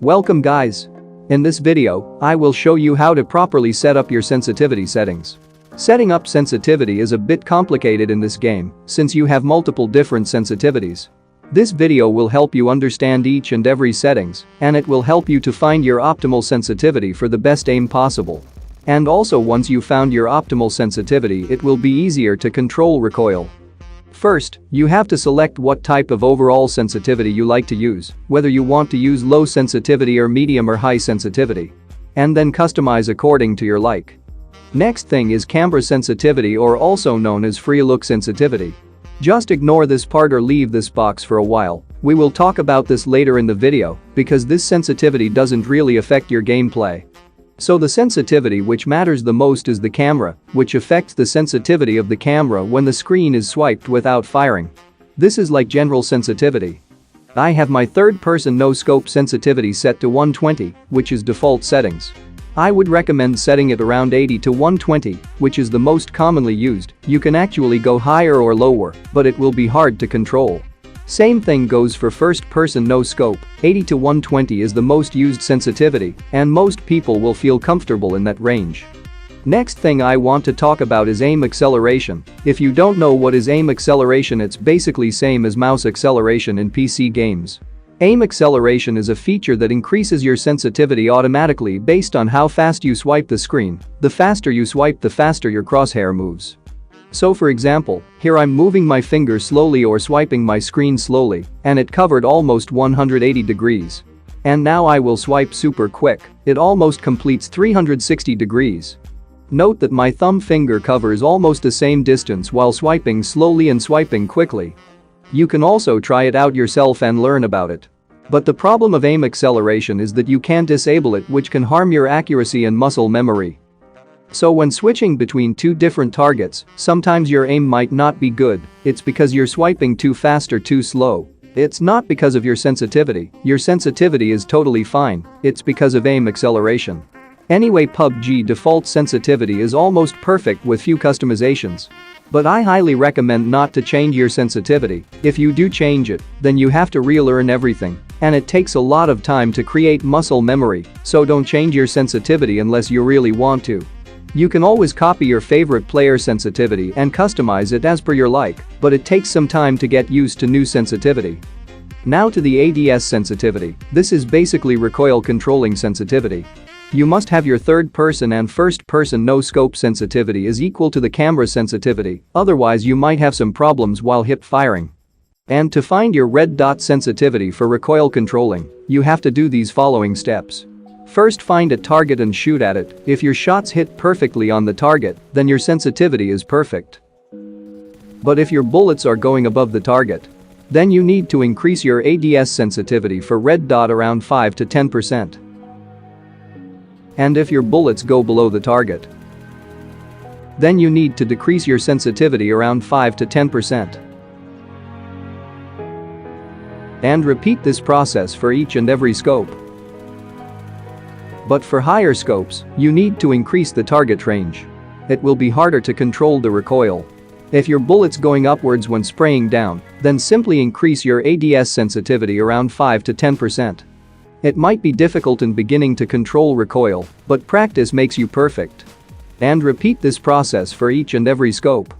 Welcome guys. In this video, I will show you how to properly set up your sensitivity settings. Setting up sensitivity is a bit complicated in this game since you have multiple different sensitivities. This video will help you understand each and every settings, and it will help you to find your optimal sensitivity for the best aim possible. And also, once you found your optimal sensitivity, it will be easier to control recoil. First, you have to select what type of overall sensitivity you like to use, whether you want to use low sensitivity or medium or high sensitivity. And then customize according to your like. Next thing is camera sensitivity, or also known as free look sensitivity. Just ignore this part or leave this box for a while. We will talk about this later in the video because this sensitivity doesn't really affect your gameplay. So the sensitivity which matters the most is the camera, which affects the sensitivity of the camera when the screen is swiped without firing. This is like general sensitivity. I have my third-person no-scope sensitivity set to 120, which is default settings. I would recommend setting it around 80 to 120, which is the most commonly used. You can actually go higher or lower, but it will be hard to control. Same thing goes for first-person no-scope. 80 to 120 is the most used sensitivity, and most people will feel comfortable in that range. Next thing I want to talk about is aim acceleration. If you don't know what is aim acceleration, it's basically same as mouse acceleration in PC games. Aim acceleration is a feature that increases your sensitivity automatically based on how fast you swipe the screen. The faster you swipe, the faster your crosshair moves. So for example, here I'm moving my finger slowly or swiping my screen slowly, and it covered almost 180 degrees. And now I will swipe super quick, it almost completes 360 degrees. Note that my thumb finger covers almost the same distance while swiping slowly and swiping quickly. You can also try it out yourself and learn about it. But the problem of aim acceleration is that you can't disable it, which can harm your accuracy and muscle memory. So when switching between two different targets, sometimes your aim might not be good. It's because you're swiping too fast or too slow. It's not because of your sensitivity is totally fine, it's because of aim acceleration. Anyway, Pubg default sensitivity is almost perfect with few customizations. But I highly recommend not to change your sensitivity. If you do change it, then you have to relearn everything. And it takes a lot of time to create muscle memory, so don't change your sensitivity unless you really want to. You can always copy your favorite player sensitivity and customize it as per your like, but it takes some time to get used to new sensitivity. Now to the ADS sensitivity. This is basically recoil controlling sensitivity. You must have your third-person and first-person no-scope sensitivity is equal to the camera sensitivity, otherwise you might have some problems while hip firing. And to find your red dot sensitivity for recoil controlling, you have to do these following steps. First, find a target and shoot at it. If your shots hit perfectly on the target, then your sensitivity is perfect. But if your bullets are going above the target, then you need to increase your ADS sensitivity for red dot around 5 to 10%. And if your bullets go below the target, then you need to decrease your sensitivity around 5 to 10%. And repeat this process for each and every scope. But for higher scopes, you need to increase the target range. It will be harder to control the recoil. If your bullet's going upwards when spraying down, then simply increase your ADS sensitivity around 5 to 10%. It might be difficult in beginning to control recoil, but practice makes you perfect. And repeat this process for each and every scope.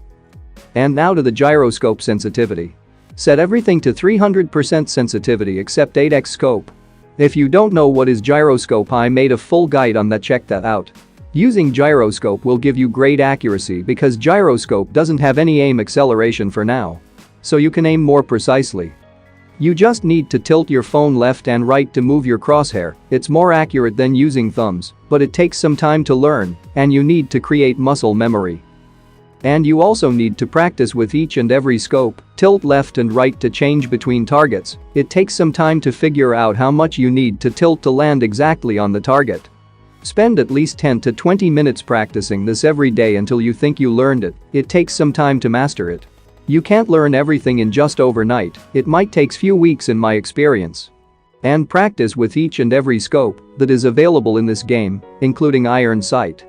And now to the gyroscope sensitivity. Set everything to 300% sensitivity except 8x scope. If you don't know what is gyroscope, I made a full guide on that, check that out. Using gyroscope will give you great accuracy because gyroscope doesn't have any aim acceleration for now. So you can aim more precisely. You just need to tilt your phone left and right to move your crosshair. It's more accurate than using thumbs, but it takes some time to learn, and you need to create muscle memory. And you also need to practice with each and every scope. Tilt left and right to change between targets. It takes some time to figure out how much you need to tilt to land exactly on the target. Spend at least 10 to 20 minutes practicing this every day until you think you learned it. It takes some time to master it. You can't learn everything in just overnight, it might take few weeks in my experience. And practice with each and every scope that is available in this game, including iron sight.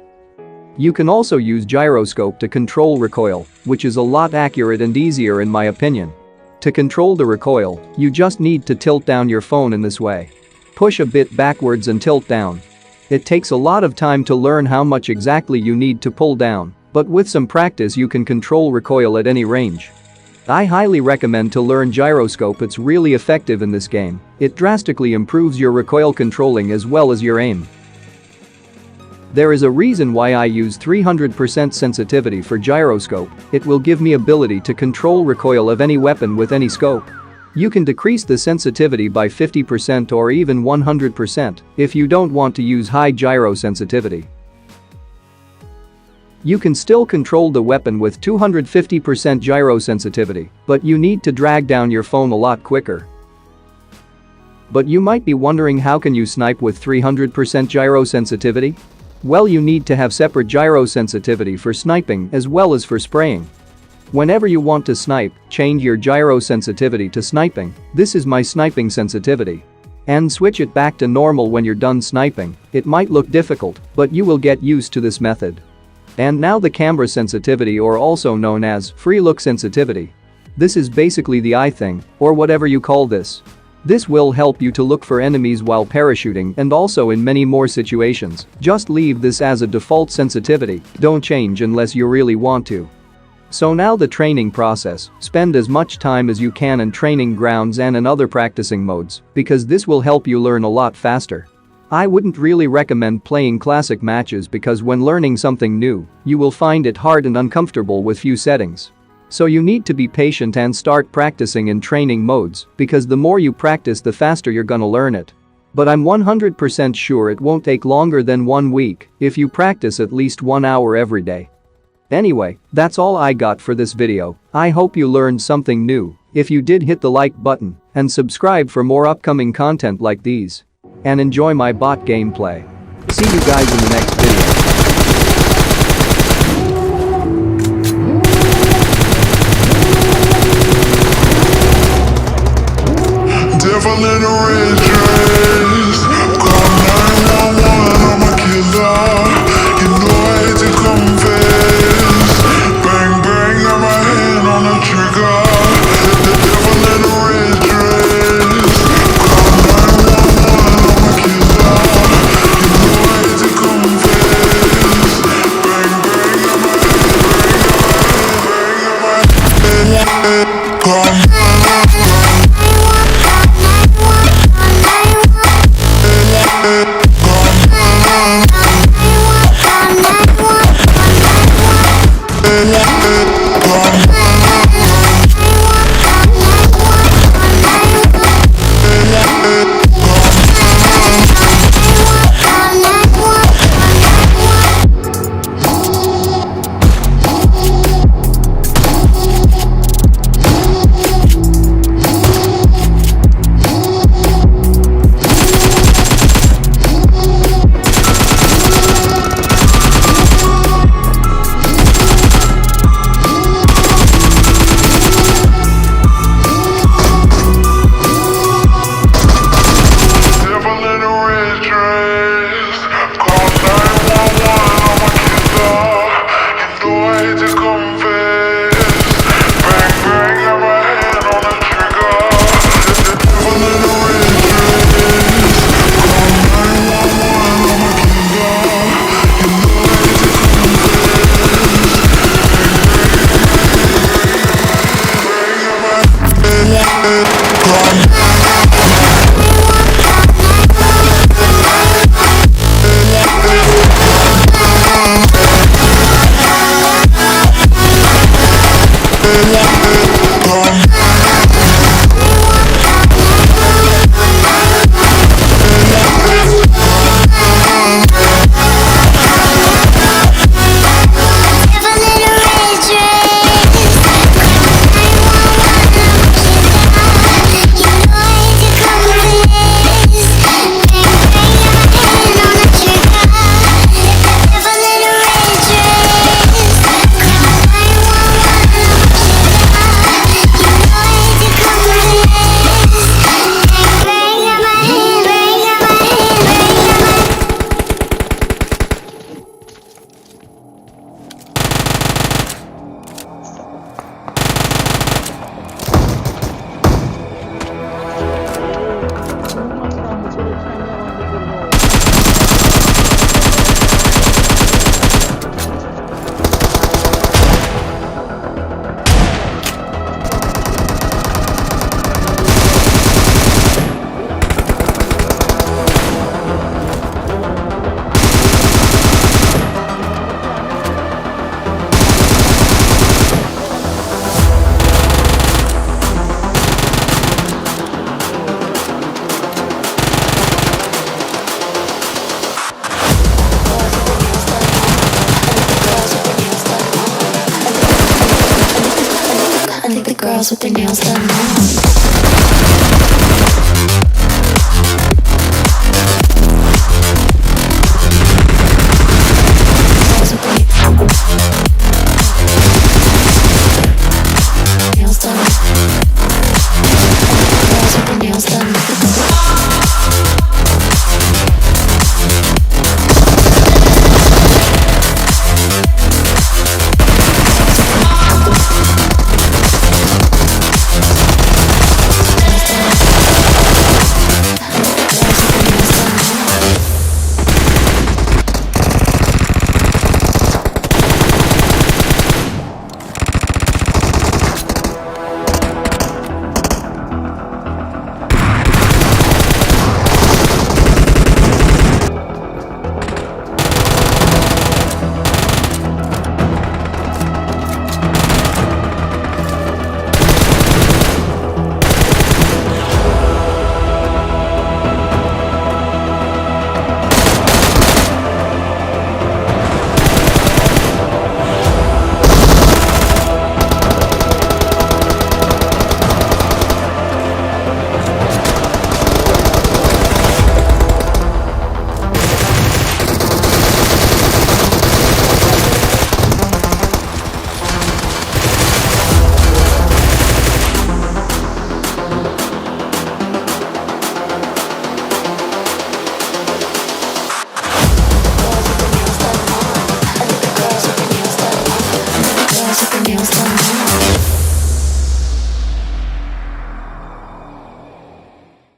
You can also use gyroscope to control recoil, which is a lot accurate and easier in my opinion. To control the recoil, you just need to tilt down your phone in this way. Push a bit backwards and tilt down. It takes a lot of time to learn how much exactly you need to pull down, but with some practice you can control recoil at any range. I highly recommend to learn gyroscope. It's really effective in this game. It drastically improves your recoil controlling as well as your aim. There is a reason why I use 300% sensitivity for gyroscope. It will give me ability to control recoil of any weapon with any scope. You can decrease the sensitivity by 50% or even 100% if you don't want to use high gyro sensitivity. You can still control the weapon with 250% gyro sensitivity, but you need to drag down your phone a lot quicker. But you might be wondering, how can you snipe with 300% gyro sensitivity? Well, you need to have separate gyro sensitivity for sniping as well as for spraying. Whenever you want to snipe, change your gyro sensitivity to sniping. This is my sniping sensitivity. And switch it back to normal when you're done sniping. It might look difficult, but you will get used to this method. And now the camera sensitivity, or also known as free look sensitivity. This is basically the eye thing, or whatever you call this. This will help you to look for enemies while parachuting and also in many more situations. Just leave this as a default sensitivity, don't change unless you really want to. So now the training process. Spend as much time as you can in training grounds and in other practicing modes, because this will help you learn a lot faster. I wouldn't really recommend playing classic matches because when learning something new, you will find it hard and uncomfortable with few settings. So you need to be patient and start practicing in training modes, because the more you practice, the faster you're gonna learn it. But I'm 100% sure it won't take longer than 1 week if you practice at least 1 hour every day. Anyway, that's all I got for this video. I hope you learned something new. If you did, hit the like button and subscribe for more upcoming content like these. And enjoy my bot gameplay. See you guys in the next video. Devil in a red dress, call 911, I'm a killer. You know I hate to confess. Bang bang, got my hand on the trigger. The devil in a red dress, call 911, I'm a killer. You know I hate to confess. Bang bang, got my hand, call 911. girls with their nails done now. Nails done. Girls with their nails done. Girls with their nails done.